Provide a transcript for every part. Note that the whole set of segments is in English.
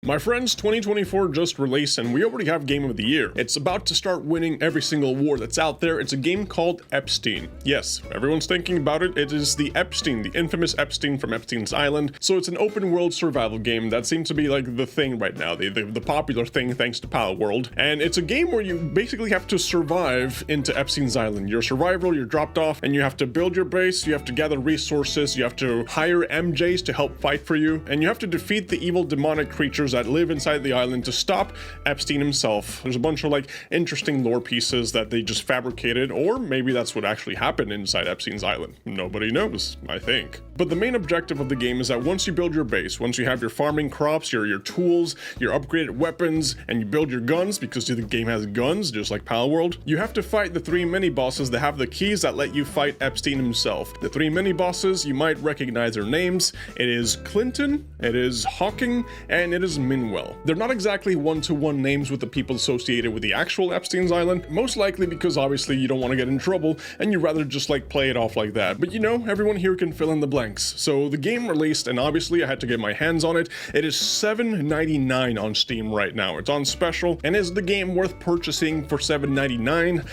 My friends, 2024 just released and we already have Game of the Year. It's about to start winning every single award that's out there. It's a game called Epstein. Yes, everyone's thinking about it. It is the Epstein, the infamous Epstein from Epstein's Island. So it's an open world survival game that seems to be like the thing right now, the popular thing thanks to Power World. And it's a game where you basically have to survive into Epstein's Island. You're a survivor, you're dropped off, and you have to build your base, you have to gather resources, you have to hire MJs to help fight for you, and you have to defeat the evil demonic creatures that live inside the island to stop Epstein himself. There's a bunch of like interesting lore pieces that they just fabricated, or maybe that's what actually happened inside Epstein's Island. Nobody knows, I think. But the main objective of the game is that once you build your base, once you have your farming crops, your tools, your upgraded weapons, and you build your guns, because the game has guns, just like Power World, you have to fight the 3 mini-bosses that have the keys that let you fight Epstein himself. The 3 mini-bosses, you might recognize their names. It is Clinton, it is Hawking, and it is Minwell. They're not exactly one-to-one names with the people associated with the actual Epstein's Island, most likely because obviously you don't want to get in trouble, and you'd rather just like play it off like that. But you know, everyone here can fill in the blanks. So the game released, and obviously I had to get my hands on it. It is $7.99 on Steam right now. It's on special, and is the game worth purchasing for $7.99?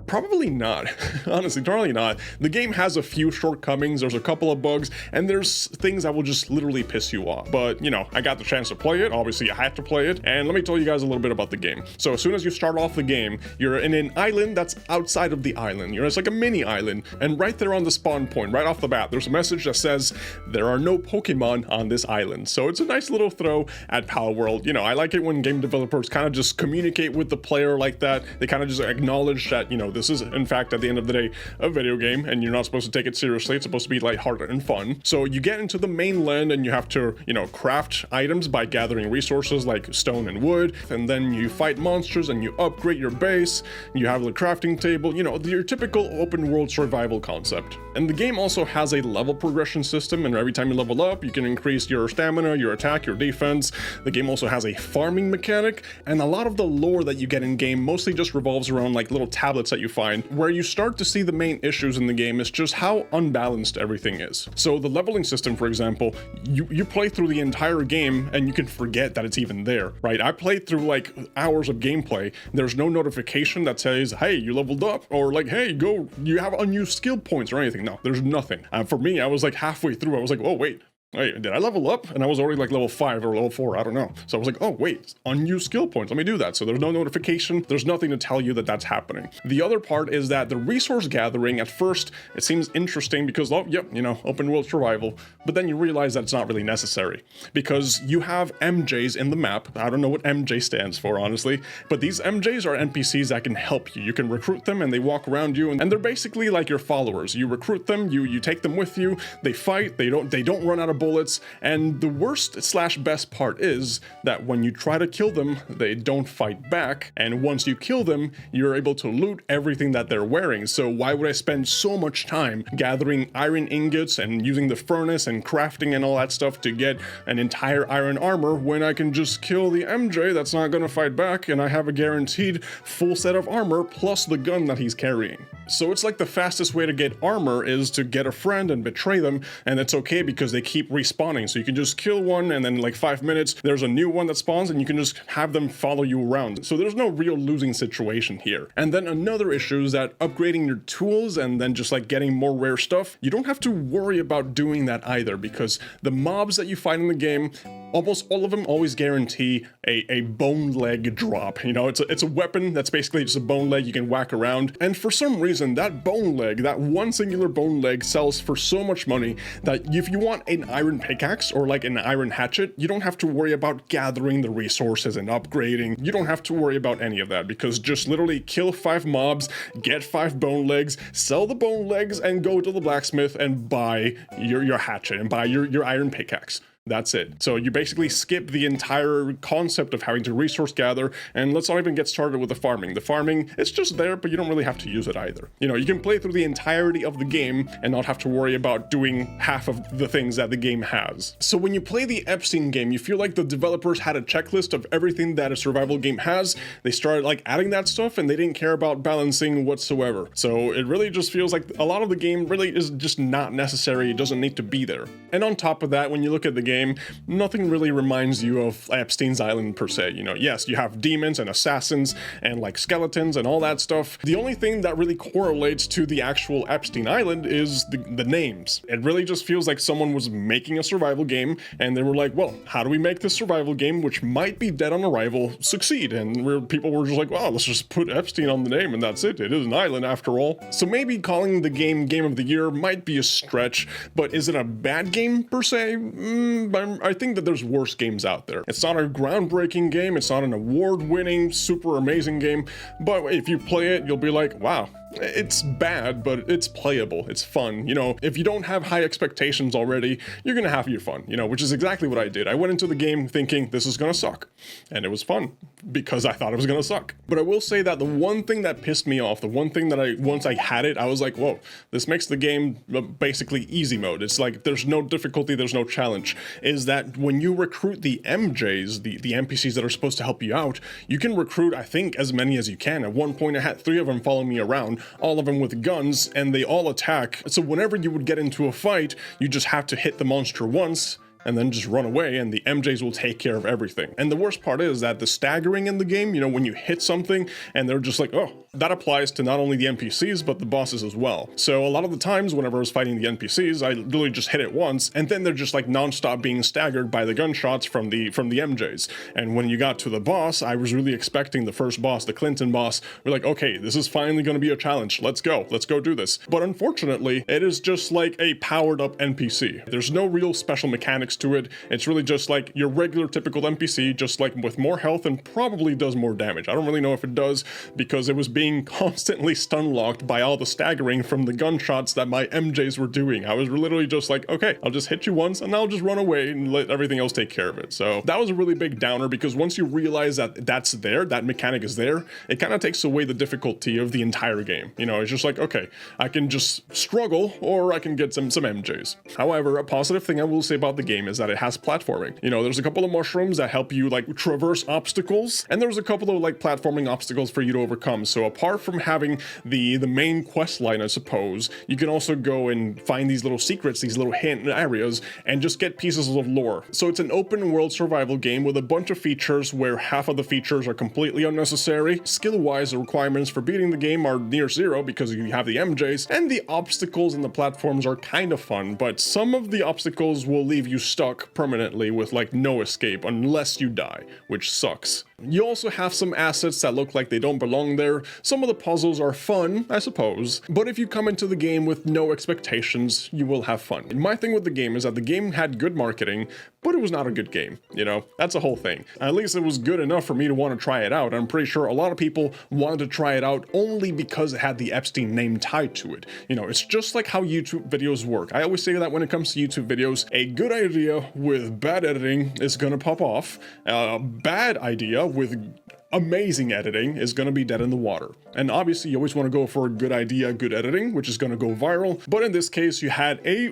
Probably not. Honestly, totally not. The game has a few shortcomings, there's a couple of bugs, and there's things that will just literally piss you off. But, you know, I got the chance to play it, obviously I had to play it, and let me tell you guys a little bit about the game. So as soon as you start off the game, you're in an island that's outside of the island. It's like a mini island, and right there on the spawn point, right off the bat, there's a message that says, there are no Pokemon on this island. So it's a nice little throw at Power World. You know, I like it when game developers kind of just communicate with the player like that. They kind of just acknowledge that, you know, this is in fact at the end of the day a video game and you're not supposed to take it seriously. It's supposed to be lighthearted and fun. So you get into the mainland and you have to, you know, craft items by gathering resources like stone and wood, and then you fight monsters and you upgrade your base. You have the crafting table, you know, your typical open world survival concept. And the game also has a level progression system, and every time you level up you can increase your stamina, your attack, your defense. The game also has a farming mechanic, and a lot of the lore that you get in game mostly just revolves around like little tablets that you find. Where you start to see the main issues in the game is just how unbalanced everything is. So the leveling system, for example, you play through the entire game and you can forget that it's even there, right? I played through like hours of gameplay. There's no notification that says, hey, you leveled up, or like, hey, go, you have unused skill points or anything. No, there's nothing. For me, I was like halfway through, I was like, oh, wait, did I level up? And I was already like level 5 or level 4, I don't know. So I was like, oh wait, unused skill points, let me do that. So there's no notification, there's nothing to tell you that that's happening. The other part is that the resource gathering, at first, it seems interesting because, oh, yep, you know, open world survival, but then you realize that it's not really necessary because you have MJs in the map. I don't know what MJ stands for, honestly, but these MJs are NPCs that can help you. You can recruit them and they walk around you, and they're basically like your followers. You recruit them, you take them with you, they fight, they don't run out of bullets, and the worst slash best part is that when you try to kill them, they don't fight back, and once you kill them, you're able to loot everything that they're wearing. So why would I spend so much time gathering iron ingots and using the furnace and crafting and all that stuff to get an entire iron armor when I can just kill the MJ that's not gonna fight back and I have a guaranteed full set of armor plus the gun that he's carrying? So it's like the fastest way to get armor is to get a friend and betray them, and it's okay because they keep respawning. So you can just kill one and then like 5 minutes there's a new one that spawns and you can just have them follow you around. So there's no real losing situation here. And then another issue is that upgrading your tools and then just like getting more rare stuff, you don't have to worry about doing that either, because the mobs that you find in the game, almost all of them always guarantee a bone leg drop. You know, it's a weapon that's basically just a bone leg you can whack around, and for some reason that bone leg, that one singular bone leg, sells for so much money that if you want an iron pickaxe or like an iron hatchet, you don't have to worry about gathering the resources and upgrading. You don't have to worry about any of that, because just literally kill 5 mobs, get 5 bone legs, sell the bone legs, and go to the blacksmith and buy your hatchet and buy your iron pickaxe. That's it. So you basically skip the entire concept of having to resource gather, and let's not even get started with the farming. The farming, it's just there, but you don't really have to use it either. You know, you can play through the entirety of the game and not have to worry about doing half of the things that the game has. So when you play the Epstein game, you feel like the developers had a checklist of everything that a survival game has. They started like adding that stuff and they didn't care about balancing whatsoever. So it really just feels like a lot of the game really is just not necessary. It doesn't need to be there. And on top of that, when you look at the game, game, nothing really reminds you of Epstein's Island per se. You know, yes, you have demons and assassins and like skeletons and all that stuff. The only thing that really correlates to the actual Epstein Island is the names. It really just feels like someone was making a survival game and they were like, well, how do we make this survival game, which might be dead on arrival, succeed? And people were just like, well, let's just put Epstein on the name and that's it. It is an island after all. So maybe calling the game Game of the Year might be a stretch, but is it a bad game per se? I think that there's worse games out there. It's not a groundbreaking game. It's not an award-winning, super amazing game, but if you play it, you'll be like, wow, it's bad, but it's playable. It's fun. You know, if you don't have high expectations already, you're gonna have your fun, you know, which is exactly what I did. I went into the game thinking this is gonna suck, and it was fun because I thought it was gonna suck. But I will say that the one thing that pissed me off, the one thing that once I had it, I was like, whoa, this makes the game basically easy mode. It's like there's no difficulty, there's no challenge, is that when you recruit the MJs, the NPCs that are supposed to help you out, you can recruit, I think, as many as you can. At one point, I had 3 of them following me around, all of them with guns, and they all attack. So whenever you would get into a fight, you just have to hit the monster once and then just run away, and the MJs will take care of everything. And the worst part is that the staggering in the game, you know, when you hit something and they're just like, oh, that applies to not only the NPCs, but the bosses as well. So a lot of the times whenever I was fighting the NPCs, I literally just hit it once, and then they're just like nonstop being staggered by the gunshots from the MJs. And when you got to the boss, I was really expecting the first boss, the Clinton boss, we're like, okay, this is finally gonna be a challenge. Let's go do this. But unfortunately, it is just like a powered up NPC. There's no real special mechanics to it. It's really just like your regular typical NPC, just like with more health and probably does more damage. I don't really know if it does because it was being constantly stun locked by all the staggering from the gunshots that my MJs were doing. I was literally just like, okay, I'll just hit you once and I'll just run away and let everything else take care of it. So that was a really big downer because once you realize that that's there, that mechanic is there, it kind of takes away the difficulty of the entire game. You know, it's just like, okay, I can just struggle or I can get some MJs. However, a positive thing I will say about the game is that it has platforming. You know, there's a couple of mushrooms that help you like traverse obstacles, and there's a couple of like platforming obstacles for you to overcome. So apart from having the main quest line, I suppose, you can also go and find these little secrets, these little hidden areas, and just get pieces of lore. So it's an open world survival game with a bunch of features where half of the features are completely unnecessary. Skill-wise, the requirements for beating the game are near zero because you have the MJs, and the obstacles and the platforms are kind of fun, but some of the obstacles will leave you stuck permanently with like no escape unless you die, which sucks. You also have some assets that look like they don't belong there. Some of the puzzles are fun, I suppose, but if you come into the game with no expectations, you will have fun. And my thing with the game is that the game had good marketing, but it was not a good game, you know? That's a whole thing. At least it was good enough for me to want to try it out. I'm pretty sure a lot of people wanted to try it out only because it had the Epstein name tied to it. You know, it's just like how YouTube videos work. I always say that when it comes to YouTube videos, a good idea with bad editing is gonna pop off. A bad idea with amazing editing is going to be dead in the water. And obviously you always want to go for a good idea, good editing, which is going to go viral. But in this case, you had a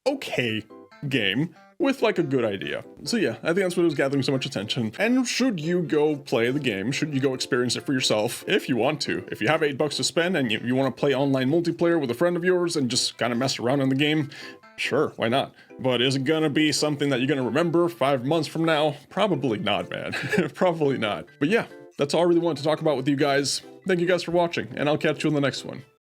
okay game with like a good idea. So yeah, I think that's what was gathering so much attention. And should you go play the game, should you go experience it for yourself, if you want to. If you have $8 to spend and you want to play online multiplayer with a friend of yours and just kind of mess around in the game, sure, why not? But is it gonna be something that you're gonna remember 5 months from now? Probably not, man. Probably not. But yeah, that's all I really wanted to talk about with you guys. Thank you guys for watching, and I'll catch you in the next one.